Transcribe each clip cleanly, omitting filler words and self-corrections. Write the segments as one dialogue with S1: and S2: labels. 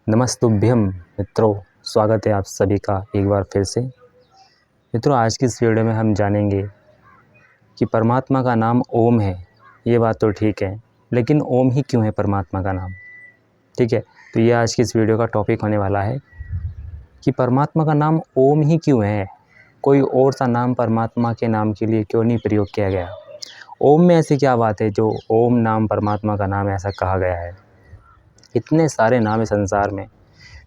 S1: नमस्तुभ्यम मित्रों, स्वागत है आप सभी का एक बार फिर से। मित्रों, आज की इस वीडियो में हम जानेंगे कि परमात्मा का नाम ओम है। ये बात तो ठीक है, लेकिन ओम ही क्यों है परमात्मा का नाम? ठीक है, तो ये आज की इस वीडियो का टॉपिक होने वाला है कि परमात्मा का नाम ओम ही क्यों है। कोई और सा नाम परमात्मा के नाम के लिए क्यों नहीं प्रयोग किया गया? ओम में ऐसी क्या बात है जो ओम नाम परमात्मा का नाम ऐसा कहा गया है? इतने सारे नाम है संसार में,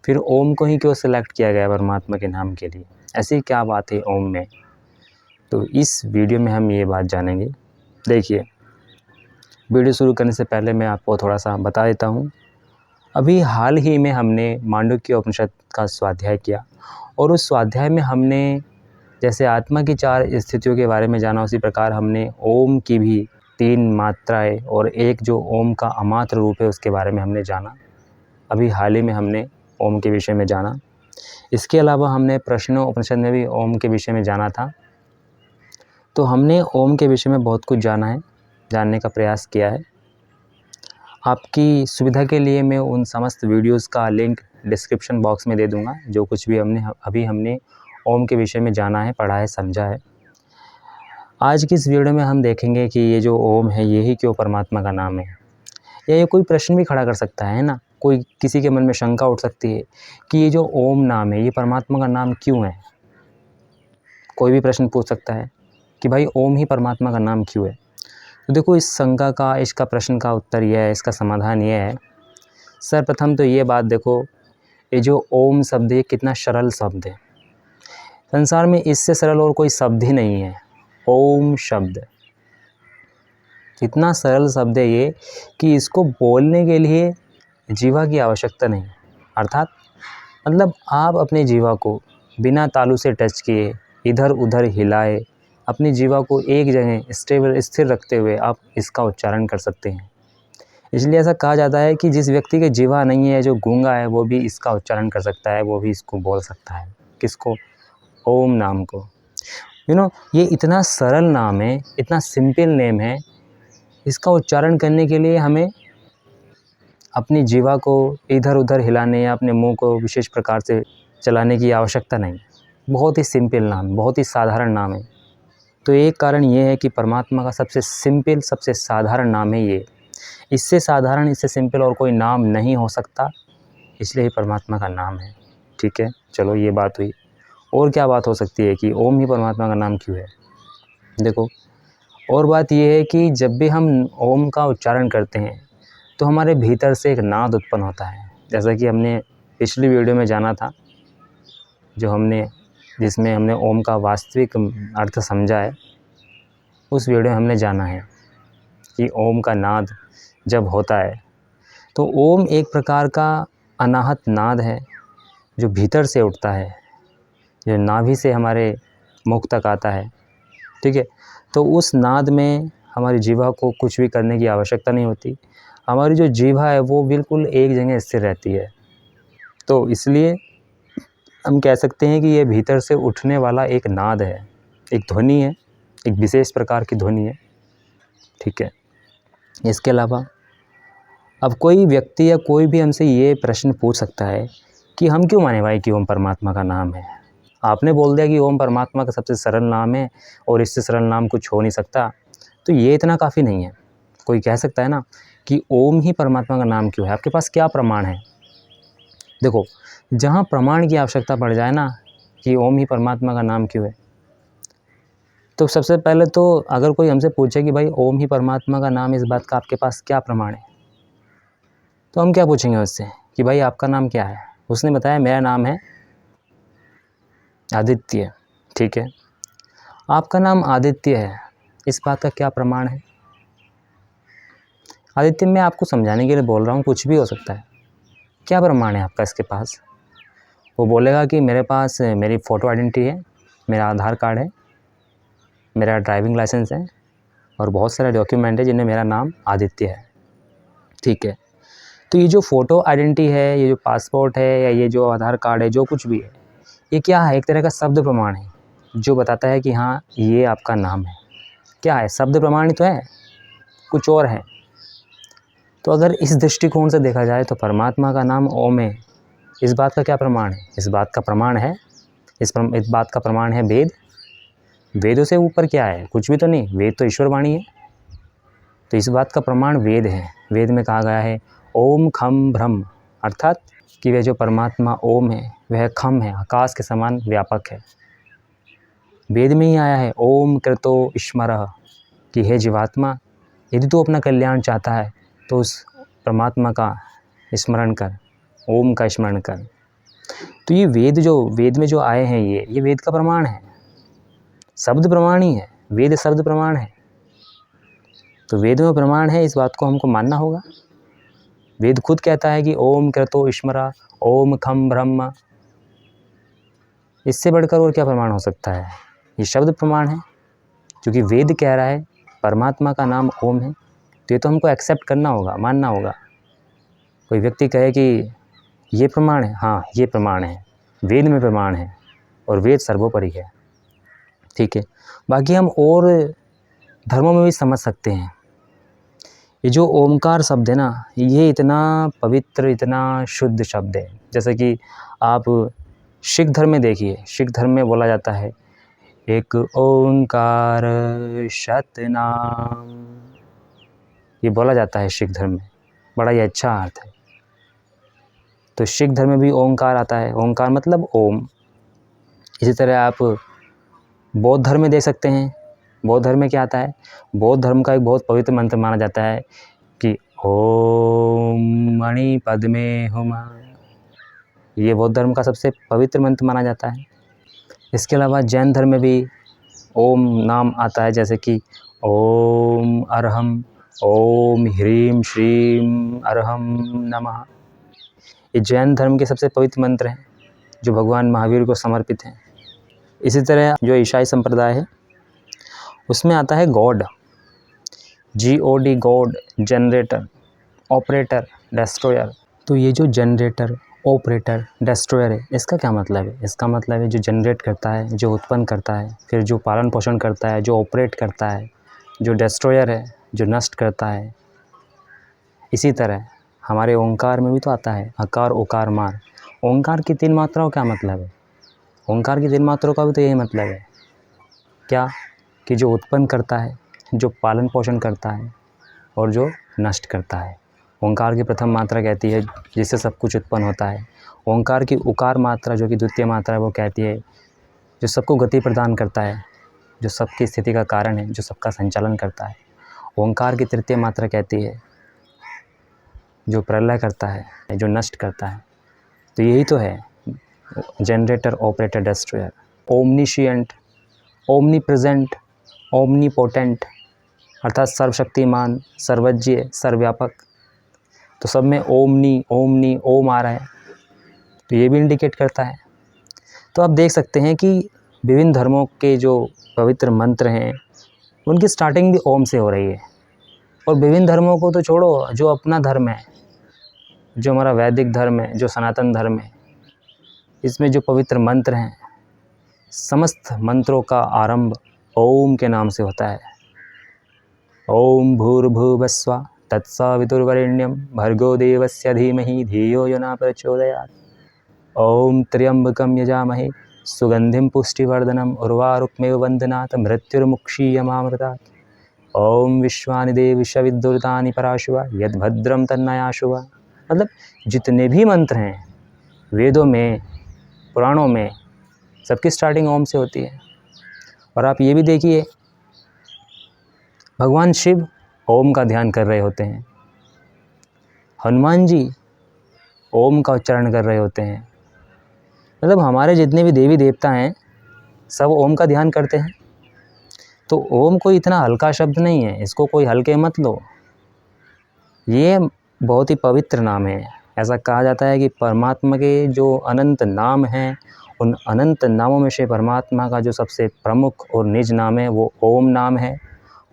S1: फिर ओम को ही क्यों सेलेक्ट किया गया परमात्मा के नाम के लिए? ऐसी क्या बात है ओम में? तो इस वीडियो में हम ये बात जानेंगे। देखिए, वीडियो शुरू करने से पहले मैं आपको थोड़ा सा बता देता हूँ। अभी हाल ही में हमने मांडुक्य उपनिषद का स्वाध्याय किया और उस स्वाध्याय में हमने जैसे आत्मा की 4 स्थितियों के बारे में जाना, उसी प्रकार हमने ओम की भी 3 मात्राएँ और एक जो ओम का अमात्र रूप है उसके बारे में हमने जाना। अभी हाल ही में हमने ओम के विषय में जाना। इसके अलावा हमने प्रश्नों उपनिषद में भी ओम के विषय में जाना था। तो हमने ओम के विषय में बहुत कुछ जाना है, जानने का प्रयास किया है। आपकी सुविधा के लिए मैं उन समस्त वीडियोस का लिंक डिस्क्रिप्शन बॉक्स में दे दूंगा, जो कुछ भी हमने ओम के विषय में जाना है, पढ़ा है, समझा है। आज की इस वीडियो में हम देखेंगे कि ये जो ओम है यही क्यों परमात्मा का नाम है। या ये कोई प्रश्न भी खड़ा कर सकता है ना, कोई किसी के मन में शंका उठ सकती है कि ये जो ओम नाम है ये परमात्मा का नाम क्यों है। कोई भी प्रश्न पूछ सकता है कि भाई ओम ही परमात्मा का नाम क्यों है। तो देखो, इस शंका का, इसका प्रश्न का उत्तर यह है, इसका समाधान यह है। सर्वप्रथम तो ये बात देखो, ये जो ओम शब्द है कितना सरल शब्द है। संसार में इससे सरल और कोई शब्द ही नहीं है। ओम शब्द इतना सरल शब्द है ये कि इसको बोलने के लिए जीवा की आवश्यकता नहीं। अर्थात मतलब आप अपने जीवा को बिना तालू से टच किए, इधर उधर हिलाए, अपनी जीवा को एक जगह स्थिर रखते हुए आप इसका उच्चारण कर सकते हैं। इसलिए ऐसा कहा जाता है कि जिस व्यक्ति के जीवा नहीं है, जो गूंगा है, वो भी इसका उच्चारण कर सकता है, वो भी इसको बोल सकता है। किसको? ओम नाम को। ये इतना सरल नाम है, इतना सिंपल नेम है। इसका उच्चारण करने के लिए हमें अपनी जीवा को इधर उधर हिलाने या अपने मुंह को विशेष प्रकार से चलाने की आवश्यकता नहीं। बहुत ही सिंपल नाम, बहुत ही साधारण नाम है। तो एक कारण ये है कि परमात्मा का सबसे सिंपल, सबसे साधारण नाम है ये। इससे साधारण, इससे सिंपल और कोई नाम नहीं हो सकता, इसलिए ही परमात्मा का नाम है। ठीक है, चलो ये बात हुई। और क्या बात हो सकती है कि ओम ही परमात्मा का नाम क्यों है? देखो, और बात ये है कि जब भी हम ओम का उच्चारण करते हैं तो हमारे भीतर से एक नाद उत्पन्न होता है। जैसा कि हमने पिछली वीडियो में जाना था, जिसमें हमने ओम का वास्तविक अर्थ समझा है। उस वीडियो में हमने जाना है कि ओम का नाद जब होता है तो ओम एक प्रकार का अनाहत नाद है जो भीतर से उठता है, जो नाभि से हमारे मुख तक आता है। ठीक है, तो उस नाद में हमारी जीवा को कुछ भी करने की आवश्यकता नहीं होती। हमारी जो जीवा है वो बिल्कुल एक जगह स्थिर रहती है। तो इसलिए हम कह सकते हैं कि ये भीतर से उठने वाला एक नाद है, एक ध्वनि है, एक विशेष प्रकार की ध्वनि है। ठीक है, इसके अलावा अब कोई व्यक्ति या कोई भी हमसे ये प्रश्न पूछ सकता है कि हम क्यों माने भाई कि ओम परमात्मा का नाम है। आपने बोल दिया कि ओम परमात्मा का सबसे सरल नाम है और इससे सरल नाम कुछ हो नहीं सकता, तो ये इतना काफ़ी नहीं है। कोई कह सकता है ना कि ओम ही परमात्मा का नाम क्यों है, आपके पास क्या प्रमाण है? देखो, जहाँ प्रमाण की आवश्यकता पड़ जाए ना कि ओम ही परमात्मा का नाम क्यों है, तो सबसे पहले तो अगर कोई हमसे पूछे कि भाई ओम ही परमात्मा का नाम, इस बात का आपके पास क्या प्रमाण है, तो हम क्या पूछेंगे उससे कि भाई आपका नाम क्या है? उसने बताया मेरा नाम है आदित्य। ठीक है, आपका नाम आदित्य है, इस बात का क्या प्रमाण है? आदित्य मैं आपको समझाने के लिए बोल रहा हूँ, कुछ भी हो सकता है। क्या प्रमाण है आपका इसके पास? वो बोलेगा कि मेरे पास मेरी फ़ोटो आइडेंटिटी है, मेरा आधार कार्ड है, मेरा ड्राइविंग लाइसेंस है और बहुत सारे डॉक्यूमेंट है जिनमें मेरा नाम आदित्य है। ठीक है, तो ये जो फ़ोटो आइडेंटिटी है, ये जो पासपोर्ट है, या ये जो आधार कार्ड है, जो कुछ भी है, ये क्या है? एक तरह का शब्द प्रमाण है जो बताता है कि हाँ ये आपका नाम है। क्या है? शब्द प्रमाण ही तो है, कुछ और है। तो अगर इस दृष्टिकोण से देखा जाए तो परमात्मा का नाम ओम है, इस बात का क्या प्रमाण है? इस बात का प्रमाण है, इस बात का प्रमाण है वेद। वेदों से ऊपर क्या है? कुछ भी तो नहीं, वेद तो ईश्वर वाणी है। तो इस बात का प्रमाण वेद है। वेद में कहा गया है ओम खम ब्रह्म, अर्थात कि वह जो परमात्मा ओम है वह खम है, आकाश के समान व्यापक है। वेद में ही आया है ओम कृतो स्मरः, कि हे जीवात्मा, यदि तू अपना कल्याण चाहता है तो उस परमात्मा का स्मरण कर, ओम का स्मरण कर। तो ये वेद में जो आए हैं ये वेद का प्रमाण है, शब्द प्रमाण ही है, वेद शब्द प्रमाण है। तो वेद में प्रमाण है, इस बात को हमको मानना होगा। वेद खुद कहता है कि ओम कृतो स्मरा, ओम खम ब्रह्म। इससे बढ़कर और क्या प्रमाण हो सकता है? ये शब्द प्रमाण है, क्योंकि वेद कह रहा है परमात्मा का नाम ओम है, तो ये तो हमको एक्सेप्ट करना होगा, मानना होगा। कोई व्यक्ति कहे कि ये प्रमाण है, हाँ ये प्रमाण है, वेद में प्रमाण है और वेद सर्वोपरि है, ठीक है। बाकी हम और धर्मों में भी समझ सकते हैं। ये जो ओमकार शब्द है ना, ये इतना पवित्र, इतना शुद्ध शब्द है। जैसे कि आप सिख धर्म में देखिए, सिख धर्म में बोला जाता है एक ओंकार सतनाम, ये बोला जाता है सिख धर्म में, बड़ा ही अच्छा अर्थ है। तो सिख धर्म में भी ओंकार आता है, ओंकार मतलब ओम। इसी तरह आप बौद्ध धर्म में देख सकते हैं। बौद्ध धर्म में क्या आता है? बौद्ध धर्म का एक बहुत पवित्र मंत्र माना जाता है कि ओम मणि पद्मे हुमा, ये बौद्ध धर्म का सबसे पवित्र मंत्र माना जाता है। इसके अलावा जैन धर्म में भी ओम नाम आता है, जैसे कि ओम अरहम, ओम ह्रीम श्रीम अरहम नमः। ये जैन धर्म के सबसे पवित्र मंत्र हैं जो भगवान महावीर को समर्पित हैं। इसी तरह जो ईसाई संप्रदाय है उसमें आता है God, GOD, God, generator, operator, destroyer. तो ये जो जनरेटर, ऑपरेटर, डिस्ट्रॉयर है, इसका क्या मतलब है? इसका मतलब है जो जनरेट करता है, जो उत्पन्न करता है, फिर जो पालन पोषण करता है, जो ऑपरेट करता है, जो डिस्ट्रॉयर है, जो नष्ट करता है। इसी तरह हमारे ओंकार में भी तो आता है अकार उकार मार। ओंकार की 3 मात्राओं का मतलब है? ओंकार की 3 मात्राओं का भी तो यही मतलब है, क्या? कि जो उत्पन्न करता है, जो पालन पोषण करता है और जो नष्ट करता है। ओंकार की प्रथम मात्रा कहती है जिससे सब कुछ उत्पन्न होता है। ओंकार की उकार मात्रा जो कि द्वितीय मात्रा है वो कहती है जो सबको गति प्रदान करता है, जो सबकी स्थिति का कारण है, जो सबका संचालन करता है। ओंकार की तृतीय मात्रा कहती है जो प्रलय करता है, जो नष्ट करता है। तो यही तो है generator, operator, destroyer. Omniscient, omni present, omnipotent, अर्थात सर्वशक्तिमान, सर्वज्ञ, सर्वव्यापक। तो सब में ओमनी, ओमनी, ओम आ रहा है, तो ये भी इंडिकेट करता है। तो आप देख सकते हैं कि विभिन्न धर्मों के जो पवित्र मंत्र हैं उनकी स्टार्टिंग भी ओम से हो रही है। और विभिन्न धर्मों को तो छोड़ो, जो अपना धर्म है, जो हमारा वैदिक धर्म है, जो सनातन धर्म है, इसमें जो पवित्र मंत्र हैं, समस्त मंत्रों का आरंभ ओम के नाम से होता है। ओम भूर्भुवस्सुवः तत्सवितुर्वरेण्यं भर्गो देवस्य धीमहि धियो यो न प्रचोदयात्। ओम त्र्यंबकं यजामहे सुगंधिं पुष्टिवर्धनम् उर्वारुकमेव वन्दनात् मृत्युर्मुक्षीयमामृतात्। ओम विश्वानि देवविश्वविदुर्तानि पराशुवा यद्भद्रं तन्नयाशुवा। मतलब जितने भी मंत्र हैं वेदों में, पुराणों में, सबकी स्टार्टिंग ओम से होती है। और आप ये भी देखिए भगवान शिव ओम का ध्यान कर रहे होते हैं, हनुमान जी ओम का उच्चारण कर रहे होते हैं। मतलब हमारे जितने भी देवी देवता हैं सब ओम का ध्यान करते हैं। तो ओम कोई इतना हल्का शब्द नहीं है, इसको कोई हल्के मत लो, ये बहुत ही पवित्र नाम है। ऐसा कहा जाता है कि परमात्मा के जो अनंत नाम हैं उन अनंत नामों में से परमात्मा का जो सबसे प्रमुख और निज नाम है वो ओम नाम है।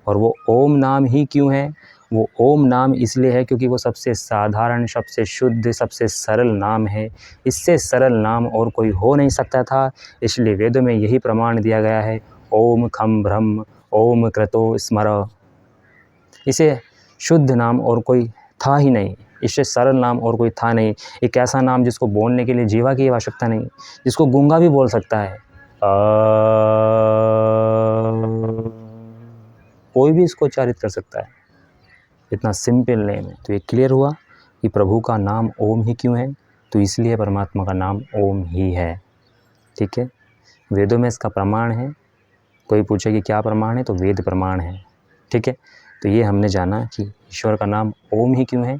S1: और वो ओम नाम ही क्यों है? वो ओम नाम इसलिए है क्योंकि वो सबसे साधारण, सबसे शुद्ध, सबसे सरल नाम है। इससे सरल नाम और कोई हो नहीं सकता था, इसलिए वेदों में यही प्रमाण दिया गया है ओम खम ब्रह्म, ओम क्रतो स्मर। इसे शुद्ध नाम और कोई था ही नहीं। इससे सरल नाम और कोई था नहीं। एक ऐसा नाम जिसको बोलने के लिए जीवा की आवश्यकता नहीं, जिसको गूंगा भी बोल सकता है। कोई भी इसको उच्चारित कर सकता है, इतना सिंपल नेम है। तो ये क्लियर हुआ कि प्रभु का नाम ओम ही क्यों है। तो इसलिए परमात्मा का नाम ओम ही है। ठीक है, वेदों में इसका प्रमाण है। कोई पूछे कि क्या प्रमाण है, तो वेद प्रमाण है। ठीक है, तो ये हमने जाना कि ईश्वर का नाम ओम ही क्यों है।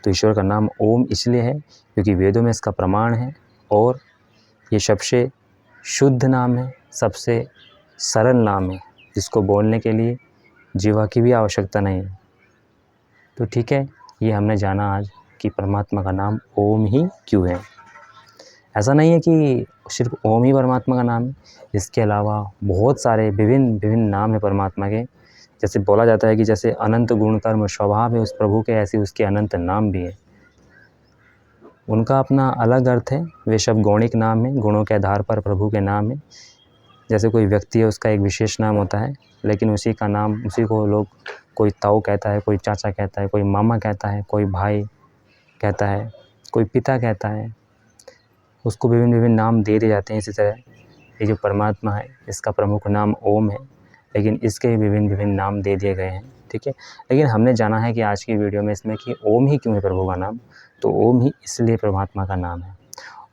S1: तो ईश्वर का नाम ओम इसलिए है क्योंकि वेदों में इसका प्रमाण है और ये सबसे शुद्ध नाम है, सबसे सरल नाम है, जिसको बोलने के लिए जीवा की भी आवश्यकता नहीं है। तो ठीक है, ये हमने जाना आज कि परमात्मा का नाम ओम ही क्यों है। ऐसा नहीं है कि सिर्फ ओम ही परमात्मा का नाम है, इसके अलावा बहुत सारे विभिन्न नाम है परमात्मा के। जैसे बोला जाता है कि जैसे अनंत गुण कर्म स्वभाव है उस प्रभु के, ऐसे उसके अनंत नाम भी है। उनका अपना अलग अर्थ है, वे सब गौणिक नाम है, गुणों के आधार पर प्रभु के नाम है। जैसे कोई व्यक्ति है, उसका एक विशेष नाम होता है, लेकिन उसी का नाम, उसी को लोग कोई ताऊ कहता है, कोई चाचा कहता है, कोई मामा कहता है, कोई भाई कहता है, कोई पिता कहता है। उसको विभिन्न नाम दे दिए जाते हैं। इसी तरह ये जो परमात्मा है, इसका प्रमुख नाम ओम है, लेकिन इसके विभिन्न नाम दे दिए गए हैं। ठीक है, लेकिन हमने जाना है कि आज की वीडियो में इसमें कि ओम ही क्यों है प्रभु का नाम। तो ओम ही इसलिए परमात्मा का नाम है।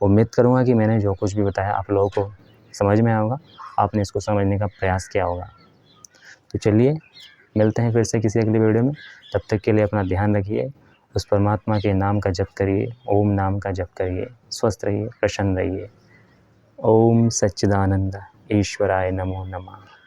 S1: उम्मीद करूँगा कि मैंने जो कुछ भी बताया आप लोगों को समझ में आया होगा, आपने इसको समझने का प्रयास किया होगा। तो चलिए मिलते हैं फिर से किसी अगली वीडियो में। तब तक के लिए अपना ध्यान रखिए, उस परमात्मा के नाम का जप करिए, ओम नाम का जप करिए। स्वस्थ रहिए, प्रसन्न रहिए। ओम सच्चिदानंद ईश्वराय नमो नमः।